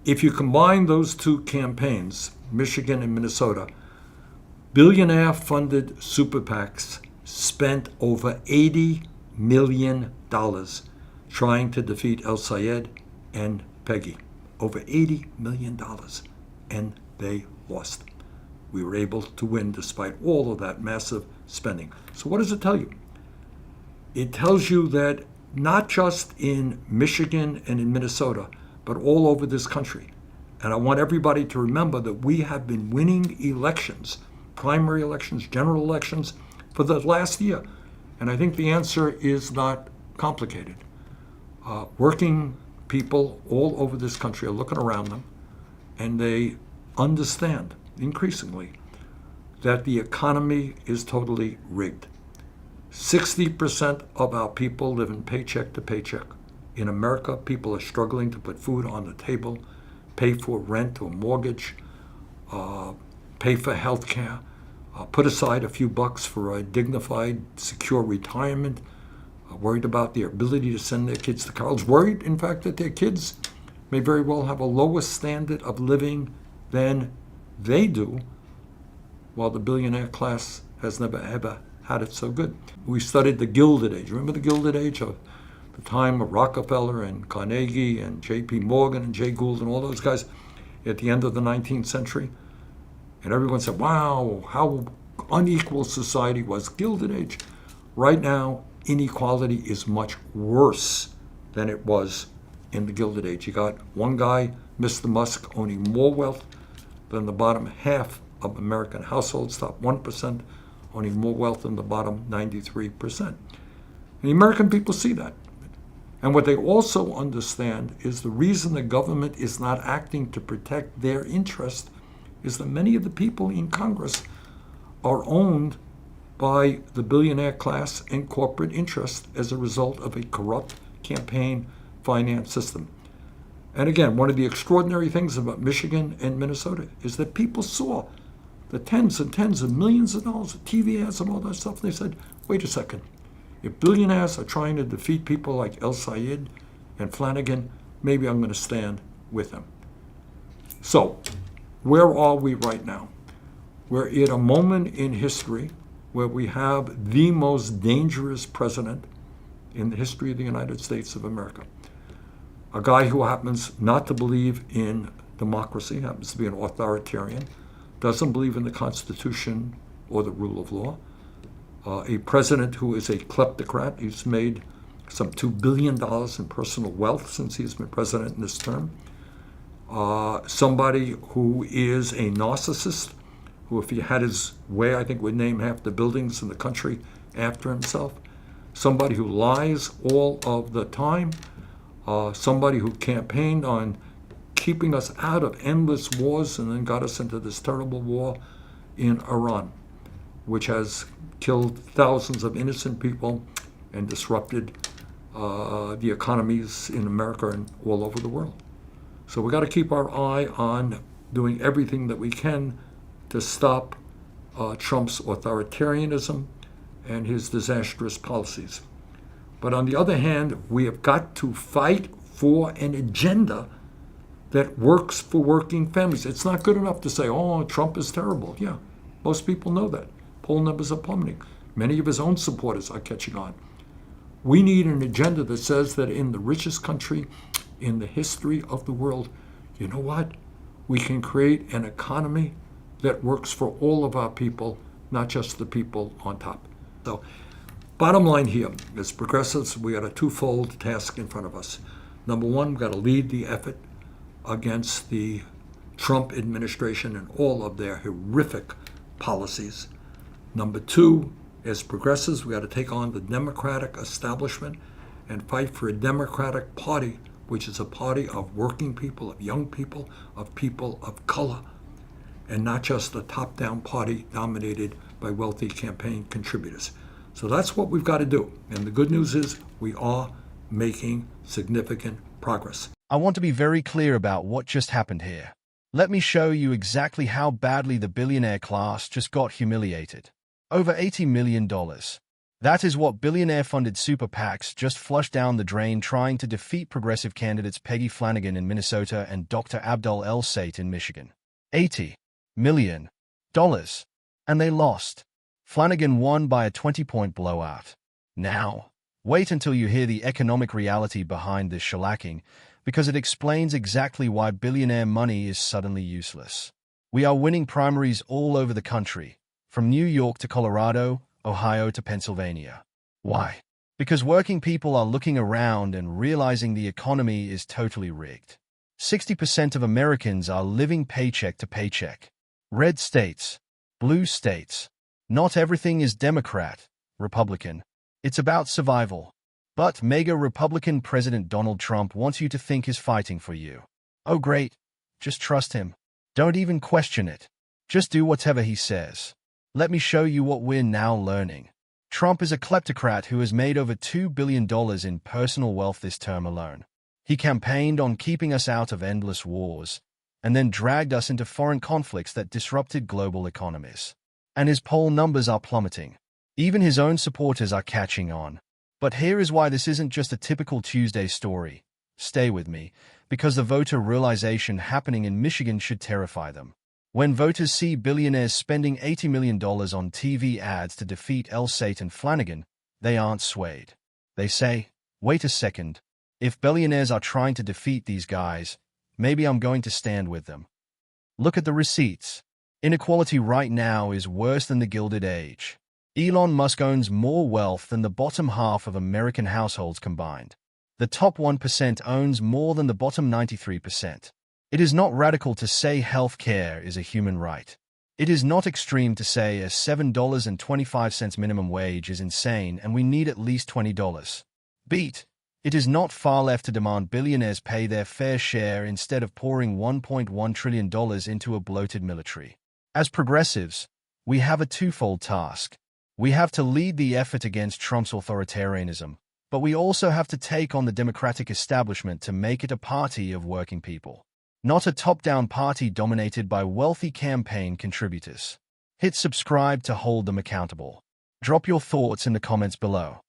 If you combine those two campaigns, Michigan and Minnesota, billionaire-funded super PACs spent over $80 million trying to defeat El Sayed and Peggy. Over $80 million. And they lost. We were able to win despite all of that massive spending. So what does it tell you? It tells you that not just in Michigan and in Minnesota, but all over this country. And I want everybody to remember that we have been winning elections, primary elections, general elections, for the last year. And I think the answer is not complicated. Working people all over this country are looking around them, and they understand increasingly that the economy is totally rigged. 60% of our people live in paycheck to paycheck. In America, people are struggling to put food on the table, pay for rent or mortgage, pay for health care, put aside a few bucks for a dignified, secure retirement, worried about their ability to send their kids to college, worried, in fact, that their kids may very well have a lower standard of living than they do, while the billionaire class has never, ever had it so good. We studied the Gilded Age. Remember the Gilded Age of the time of Rockefeller and Carnegie and J.P. Morgan and Jay Gould and all those guys at the end of the 19th century? And everyone said, wow, how unequal society was. Gilded Age. Right now, inequality is much worse than it was in the Gilded Age. You got one guy, Mr. Musk, owning more wealth than the bottom half of American households, top 1%, owning more wealth than the bottom 93%. And the American people see that. And what they also understand is the reason the government is not acting to protect their interest is that many of the people in Congress are owned by the billionaire class and corporate interests as a result of a corrupt campaign finance system. And again, one of the extraordinary things about Michigan and Minnesota is that people saw the tens and tens of millions of dollars of TV ads and all that stuff. And they said, wait a second. If billionaires are trying to defeat people like El Sayed and Flanagan, maybe I'm going to stand with them. So, where are we right now? We're at a moment in history where we have the most dangerous president in the history of the United States of America. A guy who happens not to believe in democracy, happens to be an authoritarian, doesn't believe in the Constitution or the rule of law. A president who is a kleptocrat. He's made some $2 billion in personal wealth since he's been president in this term. Somebody who is a narcissist, who if he had his way, I think would name half the buildings in the country after himself. Somebody who lies all of the time. Somebody who campaigned on keeping us out of endless wars and then got us into this terrible war in Iran, which has killed thousands of innocent people and disrupted the economies in America and all over the world. So we got to keep our eye on doing everything that we can to stop Trump's authoritarianism and his disastrous policies. But on the other hand, we have got to fight for an agenda that works for working families. It's not good enough to say, oh, Trump is terrible. Yeah, most people know that. Poll numbers are plummeting. Many of his own supporters are catching on. We need an agenda that says that in the richest country in the history of the world, you know what? We can create an economy that works for all of our people, not just the people on top. So, bottom line here, as progressives, we got a twofold task in front of us. Number one, we've got to lead the effort against the Trump administration and all of their horrific policies. Number two, as progressives, we got to take on the Democratic establishment and fight for a Democratic Party, which is a party of working people, of young people of color, and not just a top-down party dominated by wealthy campaign contributors. So that's what we've got to do. And the good news is we are making significant progress. I want to be very clear about what just happened here. Let me show you exactly how badly the billionaire class just got humiliated. Over $80 million. That is what billionaire-funded super PACs just flushed down the drain trying to defeat progressive candidates Peggy Flanagan in Minnesota and Dr. Abdul El-Sayed in Michigan. $80 million. And they lost. Flanagan won by a 20-point blowout. Now, wait until you hear the economic reality behind this shellacking, because it explains exactly why billionaire money is suddenly useless. We are winning primaries all over the country, from New York to Colorado, Ohio to Pennsylvania. Why? Because working people are looking around and realizing the economy is totally rigged. 60% of Americans are living paycheck to paycheck. Red states, blue states. Not everything is Democrat, Republican. It's about survival. But mega Republican President Donald Trump wants you to think he's fighting for you. Oh great, just trust him. Don't even question it. Just do whatever he says. Let me show you what we're now learning. Trump is a kleptocrat who has made over $2 billion in personal wealth this term alone. He campaigned on keeping us out of endless wars, and then dragged us into foreign conflicts that disrupted global economies. And his poll numbers are plummeting. Even his own supporters are catching on. But here is why this isn't just a typical Tuesday story. Stay with me, because the voter realization happening in Michigan should terrify them. When voters see billionaires spending $80 million on TV ads to defeat El-Sayed and Flanagan, they aren't swayed. They say, wait a second, if billionaires are trying to defeat these guys, maybe I'm going to stand with them. Look at the receipts. Inequality right now is worse than the Gilded Age. Elon Musk owns more wealth than the bottom half of American households combined. The top 1% owns more than the bottom 93%. It is not radical to say health care is a human right. It is not extreme to say a $7.25 minimum wage is insane and we need at least $20. It is not far left to demand billionaires pay their fair share instead of pouring $1.1 trillion into a bloated military. As progressives, we have a twofold task. We have to lead the effort against Trump's authoritarianism, but we also have to take on the Democratic establishment to make it a party of working people. Not a top-down party dominated by wealthy campaign contributors. Hit subscribe to hold them accountable. Drop your thoughts in the comments below.